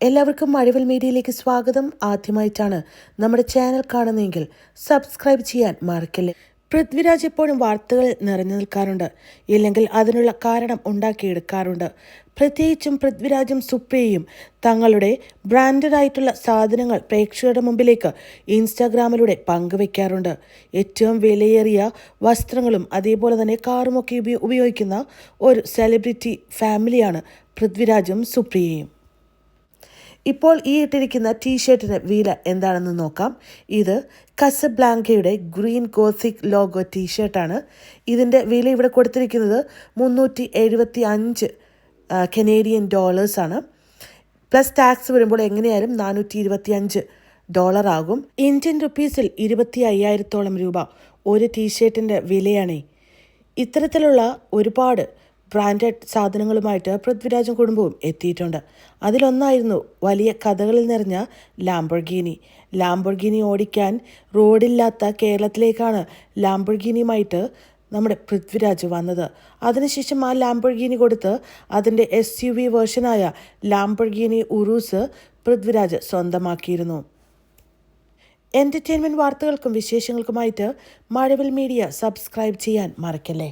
എല്ലാവർക്കും മഴവിൽ മീഡിയയിലേക്ക് സ്വാഗതം. ആദ്യമായിട്ടാണ് നമ്മുടെ ചാനൽ കാണുന്നതെങ്കിൽ സബ്സ്ക്രൈബ് ചെയ്യാൻ മറക്കല്ലേ. പൃഥ്വിരാജ് എപ്പോഴും വാർത്തകളിൽ നിറഞ്ഞു നിൽക്കാറുണ്ട്, ഇല്ലെങ്കിൽ അതിനുള്ള കാരണം ഉണ്ടാക്കിയെടുക്കാറുണ്ട്. പ്രത്യേകിച്ചും പൃഥ്വിരാജും സുപ്രിയയും തങ്ങളുടെ ബ്രാൻഡഡായിട്ടുള്ള സാധനങ്ങൾ പ്രേക്ഷകരുടെ മുമ്പിലേക്ക് ഇൻസ്റ്റാഗ്രാമിലൂടെ പങ്കുവെക്കാറുണ്ട്. ഏറ്റവും വിലയേറിയ വസ്ത്രങ്ങളും അതേപോലെ തന്നെ കാറുമൊക്കെ ഉപയോഗിക്കുന്ന ഒരു സെലിബ്രിറ്റി ഫാമിലിയാണ് പൃഥ്വിരാജും സുപ്രിയയും. ഇപ്പോൾ ഈ ഇട്ടിരിക്കുന്ന ടീഷർട്ടിന് വില എന്താണെന്ന് നോക്കാം. ഇത് കസബ്ലാങ്കയുടെ ഗ്രീൻ ഗോത്തിക് ലോഗോ ടീഷർട്ടാണ്. ഇതിൻ്റെ വില ഇവിടെ കൊടുത്തിരിക്കുന്നത് $375 കനേഡിയൻ ഡോളേഴ്സാണ്. പ്ലസ് ടാക്സ് വരുമ്പോൾ എങ്ങനെയായാലും $425 ആകും. ഇന്ത്യൻ റുപ്പീസിൽ 25,000-ഓളം രൂപ ഒരു ടീഷർട്ടിൻ്റെ വിലയാണ്. ഇത്തരത്തിലുള്ള ഒരുപാട് ബ്രാൻഡഡ് സാധനങ്ങളുമായിട്ട് പൃഥ്വിരാജും കുടുംബവും എത്തിയിട്ടുണ്ട്. അതിലൊന്നായിരുന്നു വലിയ കഥകളിൽ നിറഞ്ഞ ലാംബോർഗിനി ഓടിക്കാൻ റോഡില്ലാത്ത കേരളത്തിലേക്കാണ് ലാംബോർഗിനിയുമായിട്ട് നമ്മുടെ പൃഥ്വിരാജ് വന്നത്. അതിനുശേഷം ആ ലാംബോർഗിനി കൊടുത്ത് അതിൻ്റെ SUV വേർഷനായ ലാംബോർഗിനി ഉറൂസ് പൃഥ്വിരാജ് സ്വന്തമാക്കിയിരുന്നു. എൻ്റർടൈൻമെൻറ്റ് വാർത്തകൾക്കും വിശേഷങ്ങൾക്കുമായിട്ട് മഴവിൽ മീഡിയ സബ്സ്ക്രൈബ് ചെയ്യാൻ മറക്കല്ലേ.